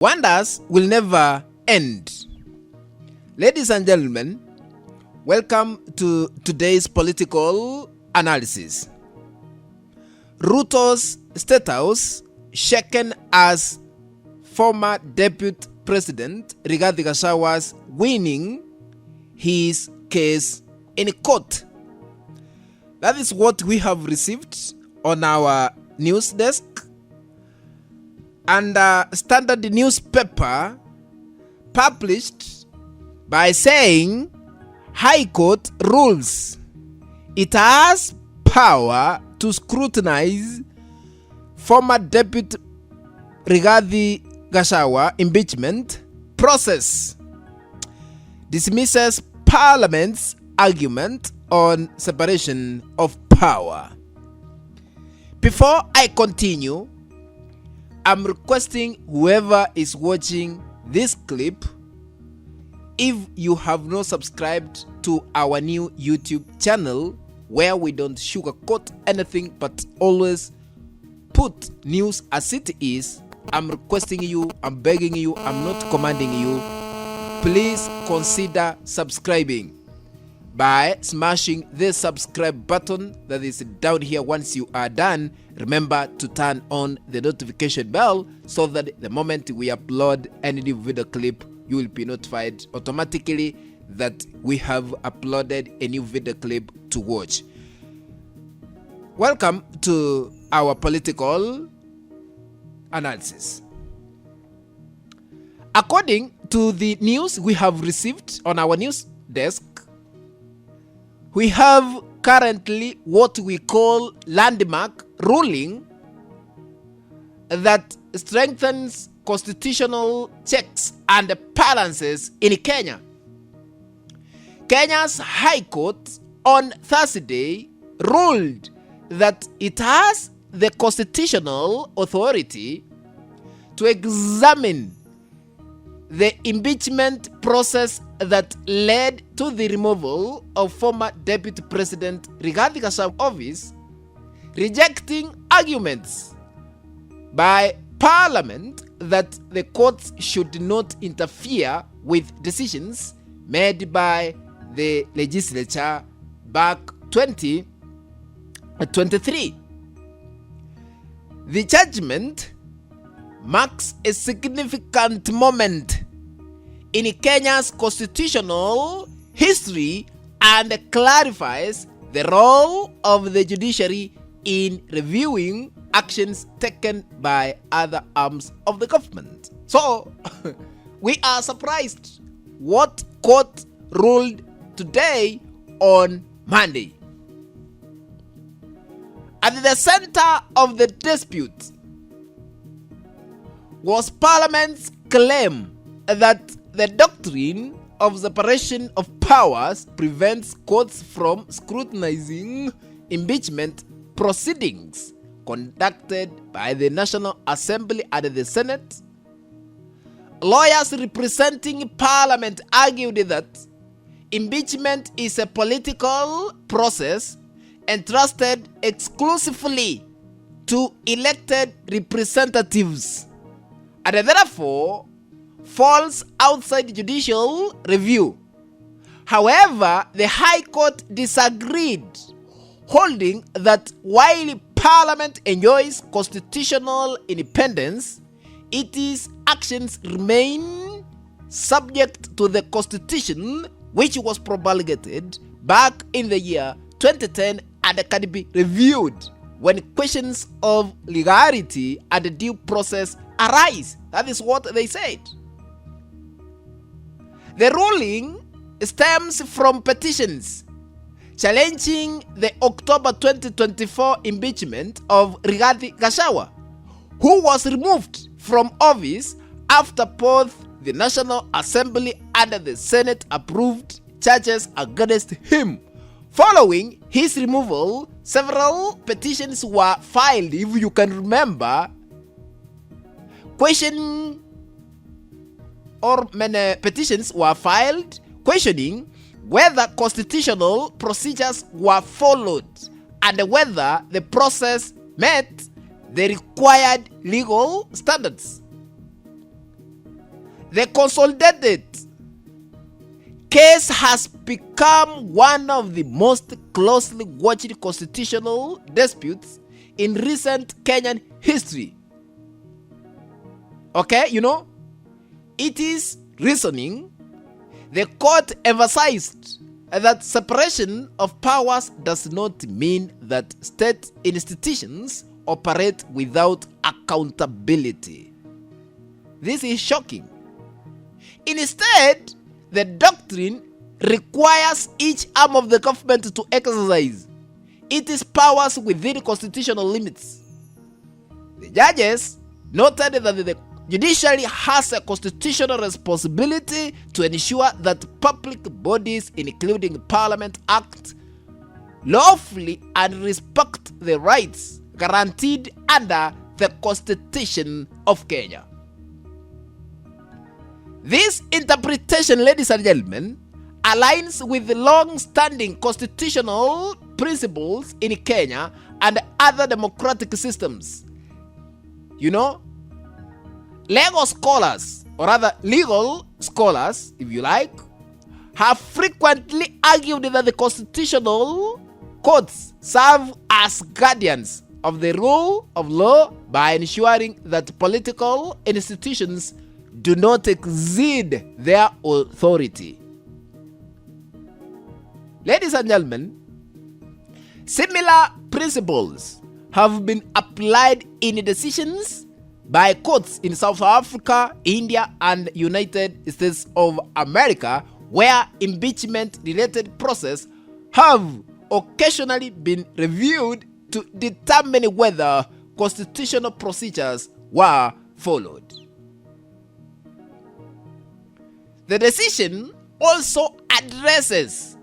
Wonders will never end. Ladies and gentlemen, welcome to today's political analysis. Rutos Statehouse shaken as former Deputy President Rigathi Gachagua's winning his case in court. That is what we have received on our news desk. And Standard newspaper published by saying High Court rules it has power to scrutinize former Deputy Rigathi Gachagua impeachment process, dismisses Parliament's argument on separation of power. Before I continue, I'm requesting whoever is watching this clip, if you have not subscribed to our new YouTube channel where we don't sugarcoat anything but always put news as it is, I'm requesting you, I'm begging you, I'm not commanding you, please consider subscribing by smashing the subscribe button that is down here. Once you are done, remember to turn on the notification bell so that the moment we upload any new video clip, you will be notified automatically that we have uploaded a new video clip to watch. Welcome to our political analysis. According to the news we have received on our news desk, we have currently what we call landmark ruling that strengthens constitutional checks and balances in Kenya. Kenya's High Court on Thursday ruled that it has the constitutional authority to examine the impeachment process that led to the removal of former Deputy President Rigathi Gachagua's office, rejecting arguments by Parliament that the courts should not interfere with decisions made by the legislature back 2023. The judgment marks a significant moment in Kenya's constitutional history and clarifies the role of the judiciary in reviewing actions taken by other arms of the government. So, we are surprised what court ruled today on Monday. At the center of the dispute was Parliament's claim that the doctrine of separation of powers prevents courts from scrutinizing impeachment proceedings conducted by the National Assembly and the Senate. Lawyers representing Parliament argued that impeachment is a political process entrusted exclusively to elected representatives and therefore falls outside judicial review. However, the High Court disagreed, holding that while Parliament enjoys constitutional independence, its actions remain subject to the Constitution, which was promulgated back in the year 2010 and can be reviewed when questions of legality and due process arise. That is what they said. The ruling stems from petitions challenging the October 2024 impeachment of Rigathi Gachagua, who was removed from office after both the National Assembly and the Senate approved charges against him. Following his removal, several petitions were filed, if you can remember, many petitions were filed questioning whether constitutional procedures were followed and whether the process met the required legal standards. The consolidated case has become one of the most closely watched constitutional disputes in recent Kenyan history. Okay, it is reasoning. The court emphasized that separation of powers does not mean that state institutions operate without accountability. This is shocking. Instead, the doctrine requires each arm of the government to exercise its powers within constitutional limits. The judges noted that the judiciary has a constitutional responsibility to ensure that public bodies, including Parliament, act lawfully and respect the rights guaranteed under the Constitution of Kenya. This interpretation, ladies and gentlemen, aligns with the long-standing constitutional principles in Kenya and other democratic systems. Legal scholars, or rather legal scholars, if you like, have frequently argued that the constitutional courts serve as guardians of the rule of law by ensuring that political institutions do not exceed their authority. Ladies and gentlemen, similar principles have been applied in decisions by courts in South Africa, India, and United States of America, where impeachment-related processes have occasionally been reviewed to determine whether constitutional procedures were followed. The decision also addresses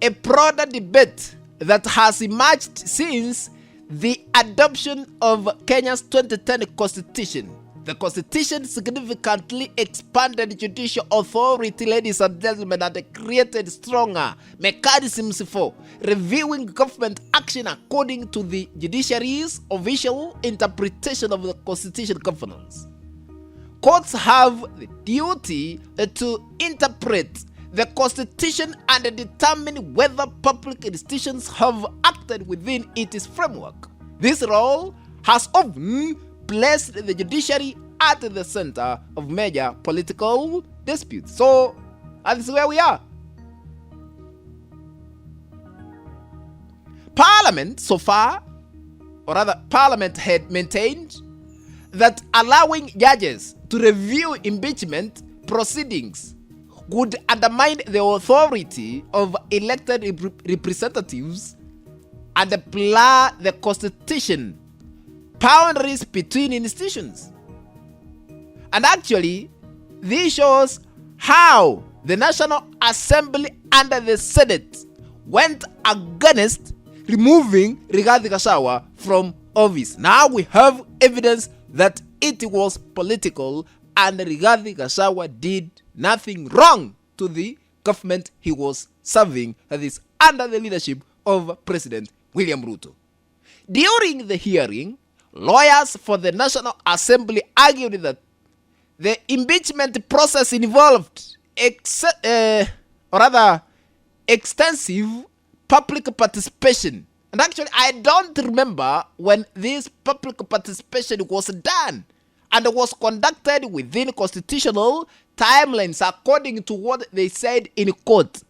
a broader debate that has emerged since the adoption of Kenya's 2010 constitution. The constitution significantly expanded judicial authority, ladies and gentlemen, and created stronger mechanisms for reviewing government action according to the judiciary's official interpretation of the constitution governance. Courts have the duty to interpret the constitution and determine whether public institutions have acted within its framework. This role has often placed the judiciary at the center of major political disputes. So, that is where we are. Parliament, so far, or rather, Parliament had maintained that allowing judges to review impeachment proceedings would undermine the authority of elected representatives and blur the constitution boundaries between institutions. And actually, this shows how the National Assembly under the Senate went against removing Rigathi Gachagua from office. Now we have evidence that it was political and Rigathi Gachagua did nothing wrong to the government he was serving, that is under the leadership of President William Ruto. During the hearing, lawyers for the National Assembly argued that the impeachment process involved extensive public participation. And actually, I don't remember when this public participation was done, and was conducted within constitutional timelines according to what they said in court.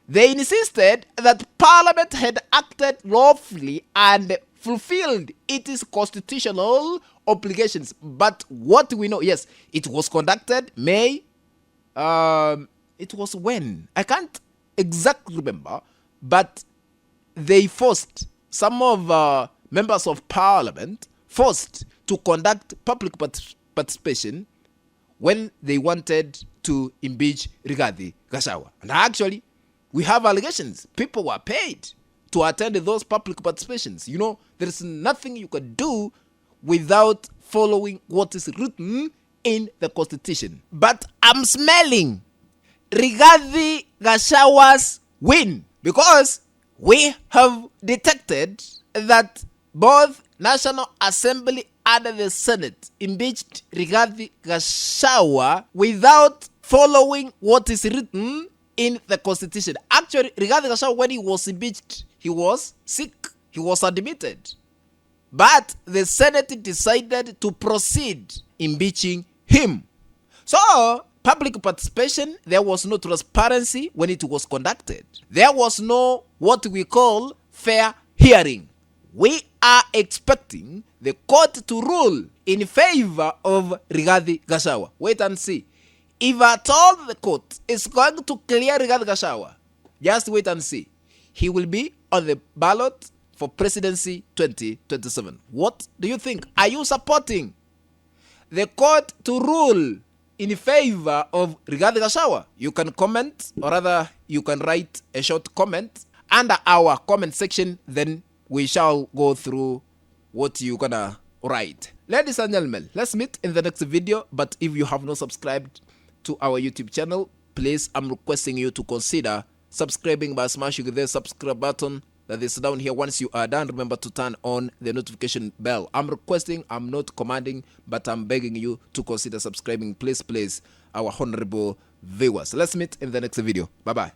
They insisted that Parliament had acted lawfully and fulfilled its constitutional obligations. But what we know, yes, it was conducted May. It was when? I can't exactly remember, but they forced some of members of Parliament forced to conduct public participation when they wanted to impeach Rigathi Gachagua. And actually, we have allegations. People were paid to attend those public participations. There is nothing you can do without following what is written in the Constitution. But I'm smelling Rigathi Gachagua's win, because we have detected that both National Assembly and the Senate impeached Rigathi Gachagua without following what is written in the Constitution. Actually, Rigathi Gachagua, when he was impeached, he was sick. He was admitted. But the Senate decided to proceed impeaching him. So, public participation, there was no transparency when it was conducted. There was no what we call fair hearing. We are expecting the court to rule in favor of Rigathi Gachagua. Wait and see. If at all the court is going to clear Rigathi Gachagua, just wait and see. He will be on the ballot for presidency 2027. What do you think? Are you supporting the court to rule in favor of Rigathi Gachagua? You can comment, or rather you can write a short comment under our comment section, then we shall go through what you're gonna write. Ladies and gentlemen, let's meet in the next video. But if you have not subscribed to our YouTube channel, please, I'm requesting you to consider subscribing by smashing the subscribe button that is down here. Once you are done, remember to turn on the notification bell. I'm requesting, I'm not commanding, but I'm begging you to consider subscribing. Please, our honorable viewers. Let's meet in the next video. Bye-bye.